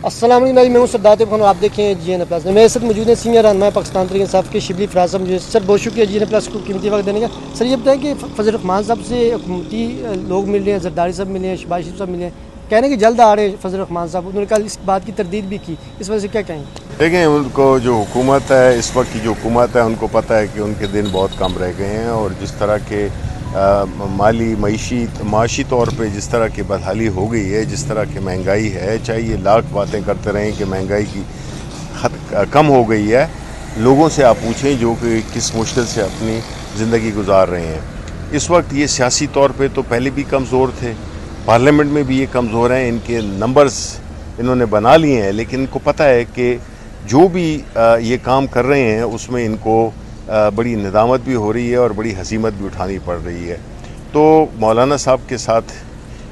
अस्सलाम वालेकुम, मैं हूं सरदार खान, आप देखें GN प्लस। मेरे साथ मौजूद है सीनियर रहनुमा पाकिस्तान तहरीक इंसाफ के शिबली फराज साहब। मुझे सर बहुत शुक्रिया GN प्लस को कीमती वक्त देने का। सर ये बताएं कि फजल रहमान साहब से हुकूमती लोग मिल रहे हैं, जरदारी साहब मिले हैं, शहबाज शरीफ साहब मिले हैं, कह रहे हैं कि जल्द आ रहे हैं फजल रहमान साहब। उन्होंने कल इस बात की तरदीद भी की, इस वजह से क्या कहेंगे? देखें, उनको जो हुकूमत है, इस वक्त की जो हुकूमत है, उनको पता है कि उनके दिन बहुत कम रह गए हैं और जिस तरह के माशी तौर पे जिस तरह की बदहाली हो गई है, जिस तरह की महंगाई है, चाहे ये लाख बातें करते रहें कि महंगाई की हद कम हो गई है, लोगों से आप पूछें जो कि किस मुश्किल से अपनी ज़िंदगी गुजार रहे हैं। इस वक्त ये सियासी तौर पे तो पहले भी कमज़ोर थे, पार्लियामेंट में भी ये कमज़ोर हैं, इनके नंबर्स इन्होंने बना लिए हैं, लेकिन इनको पता है कि जो भी ये काम कर रहे हैं उसमें इनको बड़ी नदामत भी हो रही है और बड़ी हसीमत भी उठानी पड़ रही है। तो मौलाना साहब के साथ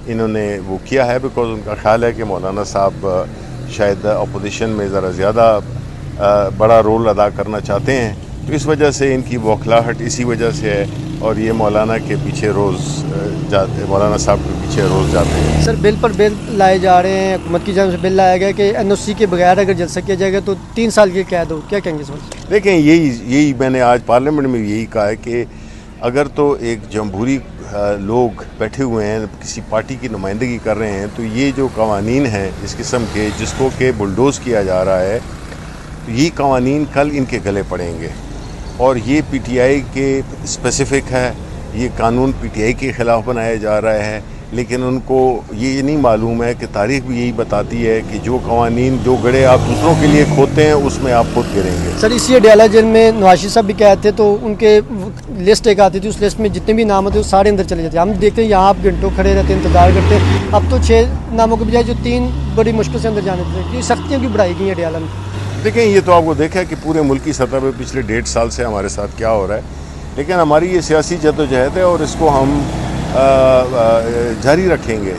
इन्होंने वो किया है बिकॉज़ उनका ख्याल है कि मौलाना साहब शायद अपोजिशन में ज़रा ज़्यादा बड़ा रोल अदा करना चाहते हैं, तो इस वजह से इनकी बौखलाहट इसी वजह से है और ये मौलाना के पीछे मौलाना साहब के पीछे रोज़ जाते हैं। सर बिल पर बिल लाए जा रहे हैं, हुकूमत की जानिब से बिल लाया गया कि NOC के बगैर अगर जलसा किया जाएगा तो 3 साल की कैद हो। क्या कहेंगे सर? देखें, यही मैंने आज पार्लियामेंट में यही कहा है कि अगर तो एक जमहूरी लोग बैठे हुए हैं, किसी पार्टी की नुमाइंदगी कर रहे हैं, तो ये जो कवानीन हैं इस किस्म के जिसको कि बुलडोज़ किया जा रहा है, तो ये कवानीन कल इनके गले पड़ेंगे और ये PTI के स्पेसिफ़िक है। ये कानून PTI के ख़िलाफ़ बनाया जा रहा है, लेकिन उनको ये नहीं मालूम है कि तारीख़ भी यही बताती है कि जो कवानीन जो गड़े आप दूसरों के लिए खोदते हैं उसमें आप खुद गिरेंगे। सर इसी अडयाला जेल में नवाज साहब भी कहते थे, तो उनके लिस्ट एक आती थी, उस लिस्ट में जितने भी नाम होते हैं वो सारे अंदर चले जाते हैं। हम देखते हैं यहाँ आप घंटों खड़े रहते हैं, इंतजार करते हैं। अब तो 6 नामों के बजाय जो 3 बड़ी मुश्किल से अंदर जाने थे। ये सख्तियाँ भी बढ़ाई गई अडयाला में। देखें, ये तो आपको देखा है कि पूरे मुल्क की सतह पर पिछले 1.5 साल से हमारे साथ क्या हो रहा है, लेकिन हमारी ये सियासी जद्दोजहद है और इसको हम जारी रखेंगे।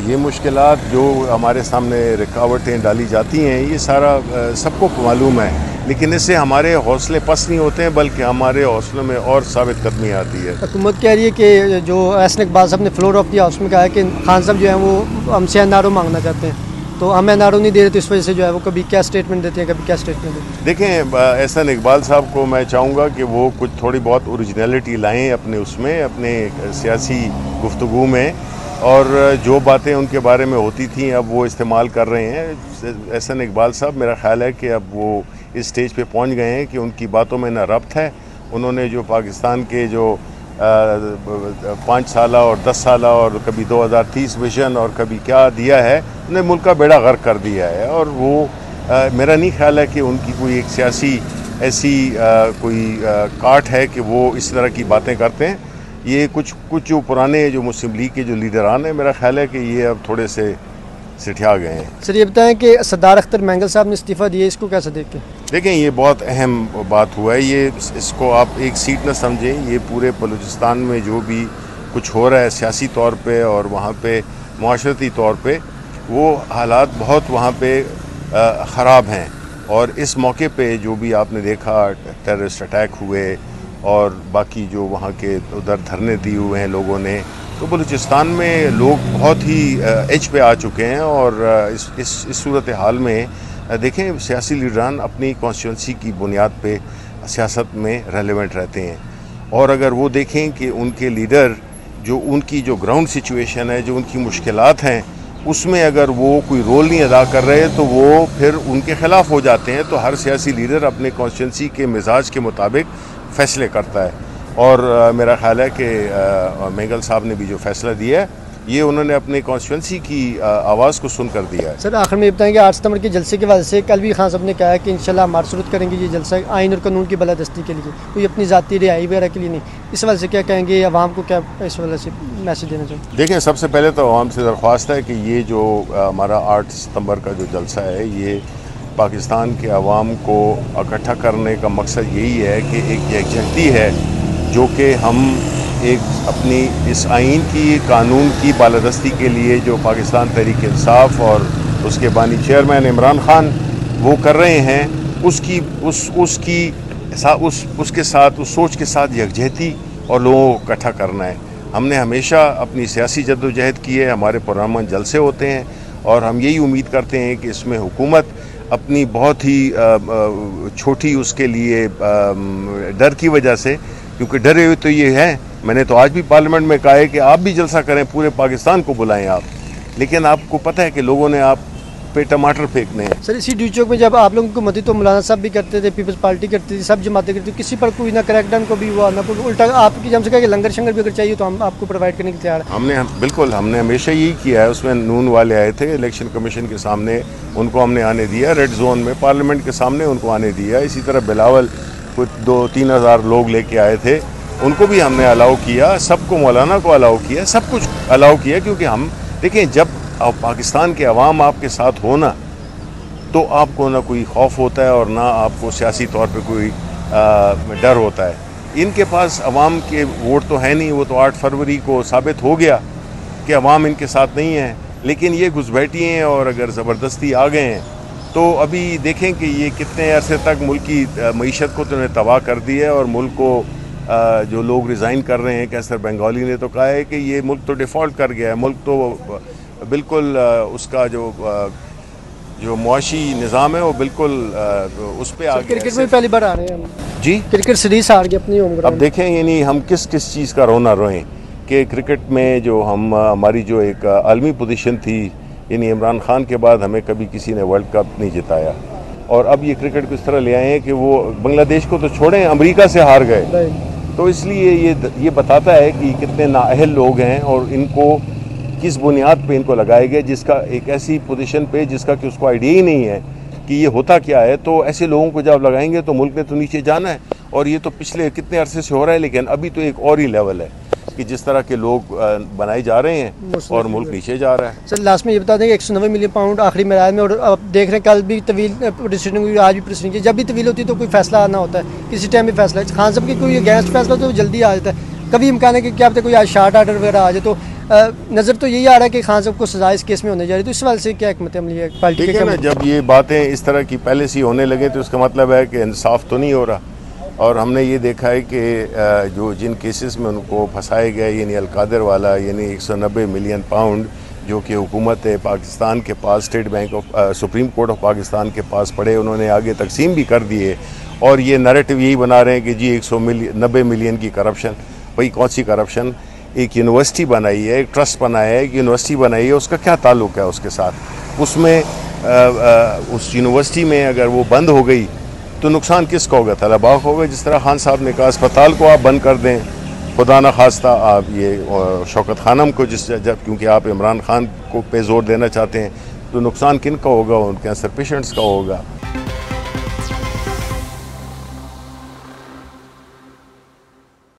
ये मुश्किलात जो हमारे सामने रुकावटें डाली जाती हैं, ये सारा सबको मालूम है, लेकिन इससे हमारे हौसले पस्त नहीं होते हैं, बल्कि हमारे हौसलों में और साबित कदमी आती है। हुकूमत कह रही है कि जो एहसन इकबाल साहब ने फ्लोर ऑफ दिया उसमें कहा है कि खान साहब जो है वो हमसे NRO मांगना चाहते हैं, तो हम NRO नहीं दे रहे, तो इस वजह से जो है वो कभी क्या स्टेटमेंट देते हैं, कभी क्या स्टेटमेंट देते हैं। देखें, एहसन इकबाल साहब को मैं चाहूँगा कि वो कुछ थोड़ी बहुत ओरिजिनलिटी लाएं अपने उसमें, अपने सियासी गुफ्तगू में, और जो बातें उनके बारे में होती थी अब वो इस्तेमाल कर रहे हैं। एहसन इकबाल साहब, मेरा ख्याल है कि अब वो इस स्टेज पे पहुंच गए हैं कि उनकी बातों में ना रब्त है। उन्होंने जो पाकिस्तान के जो 5 साल और 10 साल और कभी 2030 विजन और कभी क्या दिया है, उन्हें मुल्क का बेड़ा गर्क कर दिया है। और वो मेरा नहीं ख्याल है कि उनकी कोई एक सियासी ऐसी कोई काट है कि वो इस तरह की बातें करते हैं। ये कुछ जो पुराने जो मुस्लिम लीग के जो लीडरान हैं, मेरा ख्याल है कि ये अब थोड़े से सिठिया गए हैं। सर ये बताएं कि सरदार अख्तर मैंगल साहब ने इस्तीफ़ा दिया, इसको कैसे देखते हैं? देखें, ये बहुत अहम बात हुआ है। ये इसको आप एक सीट न समझें, ये पूरे बलूचिस्तान में जो भी कुछ हो रहा है सियासी तौर पे और वहाँ पे माशरती तौर पे, वो हालात बहुत वहाँ पे ख़राब हैं। और इस मौके पे जो भी आपने देखा टेररिस्ट अटैक हुए और बाकी जो वहाँ के उधर धरने दिए हुए हैं लोगों ने, तो बलूचिस्तान में लोग बहुत ही एज पे आ चुके हैं। और इस सूरत हाल में देखें, सियासी लीडरान अपनी कॉन्स्टिट्यूंसी की बुनियाद पे सियासत में रेलेवेंट रहते हैं, और अगर वो देखें कि उनके लीडर जो उनकी जो ग्राउंड सिचुएशन है, जो उनकी मुश्किलात हैं, उसमें अगर वो कोई रोल नहीं अदा कर रहे तो वो फिर उनके ख़िलाफ़ हो जाते हैं। तो हर सियासी लीडर अपने कॉन्स्टिट्यूंसी के मिजाज के मुताबिक फ़ैसले करता है, और मेरा ख्याल है कि मैंगल साहब ने भी जो फ़ैसला दिया है, ये उन्होंने अपने कॉन्स्टिट्यूंसी की आवाज़ को सुनकर दिया है। सर आखिर में ये बताएंगे 8 सितंबर के जलसे की वजह से कल भी खान साहब ने कहा है कि इंशाल्लाह मार्शरूत करेंगे ये जलसा आइन और कानून की बालादस्ती के लिए, कोई अपनी ज़ाती रिहाई वगैरह के लिए नहीं। इस वजह से क्या कहेंगे, आवाम को क्या इस वजह से मैसेज देना चाहिए? देखें, सबसे पहले तो आवाम से दरख्वास्त है कि ये जो हमारा 8 सितंबर का जो जलसा है, ये पाकिस्तान के अवाम को इकट्ठा करने का मकसद यही है कि एक यकजहती है जो कि हम एक अपनी इस आइन की कानून की बालादस्ती के लिए जो पाकिस्तान तहरीक इंसाफ और उसके बानी चेयरमैन इमरान खान वो कर रहे हैं, उसके साथ उस सोच के साथ यकजहती और लोगों को इकट्ठा करना है। हमने हमेशा अपनी सियासी जद्दोजहद की है, हमारे पुरअमन जलसे होते हैं और हम यही उम्मीद करते हैं कि इसमें हुकूमत अपनी बहुत ही छोटी उसके लिए डर की वजह से, क्योंकि डरे हुए तो ये है, मैंने तो आज भी पार्लियामेंट में कहा है कि आप भी जलसा करें, पूरे पाकिस्तान को बुलाएं आप, लेकिन आपको पता है कि लोगों ने आप पे टमाटर फेंकने हैं। सर इसी ड्यू चौक में जब आप लोगों को मदद तो मौलाना साहब भी करते थे, पीपल्स पार्टी करती थी, सब जमातें करती थी, किसी पर कोई ना क्रैकडाउन को भी हुआ ना कोई उल्टा आपकी हमसे कहा कि लंगर शंगर भी अगर चाहिए तो हम आपको प्रोवाइड करने के लिए तैयार हैं। हमने हमेशा यही किया है। उसमें नून वाले आए थे इलेक्शन कमीशन के सामने, उनको हमने आने दिया, रेड जोन में पार्लियामेंट के सामने उनको आने दिया। इसी तरह बिलावल कुछ 2-3 हज़ार लोग लेके आए थे, उनको भी हमने अलाउ किया, सबको मौलाना को अलाउ किया, सब कुछ अलाउ किया, क्योंकि हम देखें जब पाकिस्तान के अवाम आपके साथ हो ना तो आपको ना कोई खौफ होता है और ना आपको सियासी तौर पे कोई डर होता है। इनके पास अवाम के वोट तो है नहीं, वो तो 8 फरवरी को साबित हो गया कि अवाम इनके साथ नहीं है, लेकिन ये घुसपैठी हैं और अगर ज़बरदस्ती आ गए हैं तो अभी देखें कि ये कितने अरसे तक मुल्क की मईशत को तो उन्हें तबाह कर दिया है। और मुल्क को जो लोग रिज़ाइन कर रहे हैं, कैसर बंगाली ने तो कहा है कि ये मुल्क तो डिफ़ॉल्ट कर गया है, मुल्क तो बिल्कुल उसका जो मुआशी निज़ाम है वो बिल्कुल उस पर आ गया। क्रिकेट में पहली बार आ रहे हैं हम जी, क्रिकेट सीरीज हार गई अपनी होम ग्राउंड। अब देखें यानी हम किस चीज़ का रोना रोएं कि क्रिकेट में जो हमारी जो एक आलमी पोजीशन थी, यानी इमरान खान के बाद हमें कभी किसी ने वर्ल्ड कप नहीं जिताया, और अब ये क्रिकेट को इस तरह ले आए हैं कि वो बांग्लादेश को तो छोड़ें, अमेरिका से हार गए। तो इसलिए ये बताता है कि कितने नाअहल लोग हैं और इनको किस बुनियाद पे इनको लगाया गया, जिसका एक ऐसी पोजीशन पे जिसका कि उसको आइडिया ही नहीं है कि ये होता क्या है। तो ऐसे लोगों को जब लगाएंगे तो मुल्क ने तो नीचे जाना है, और ये तो पिछले कितने अरसे से हो रहा है, लेकिन अभी तो एक और ही लेवल है कि जिस तरह के लोग बनाए जा रहे हैं और मुल्क नीचे जा रहा है। सर लास्ट में ये बता दें कि 190 मिलियन पाउंड आखिरी मेराज में, और अब देख रहे हैं कल भी तवील प्रोसीडिंग हुई, आज भी प्रोसीडिंग की, जब भी तवील होती है तो कोई फैसला आना होता है, किसी टाइम भी फैसला। खान साहब की कोई अगेंस्ट फैसला तो जल्दी आ जाता है, कभी इम्कान है कि क्या पता कोई आज शार्ट आर्डर वगैरह आ जाए। तो नज़र तो यही आ रहा है कि खान साहब को सजा इस केस में होने जा रही है, तो इस सवाल से क्या हिकमत अमली है पार्टी के? ना जब ये बातें इस तरह की पहले से होने लगे तो इसका मतलब है कि इंसाफ तो नहीं हो रहा। और हमने ये देखा है कि जो जिन केसेस में उनको फंसाए गए, यानी अलकादर वाला, यानी 190 मिलियन पाउंड जो कि हुकूमत पाकिस्तान के पास, state bank of supreme court of Pakistan के पास पड़े, उन्होंने आगे तकसीम भी कर दिए, और ये नैरेटिव यही बना रहे हैं कि जी 190 मिलियन की करप्शन। भाई कौन सी करप्शन? एक यूनिवर्सिटी बनाई है, एक ट्रस्ट बनाया है, एक यूनिवर्सिटी बनाई है, उसका क्या ताल्लुक़ है उसके साथ? उसमें उस यूनिवर्सिटी में अगर वो बंद हो गई तो नुकसान किसका होगा? तलबा को होगा। जिस तरह खान साहब ने कहा अस्पताल को आप बंद कर दें, खुदा न खास्ता आप ये शौकत खानम को क्योंकि आप इमरान खान को पे जोर देना चाहते हैं, तो नुकसान किन का होगा? उन कैंसर पेशेंट्स का होगा।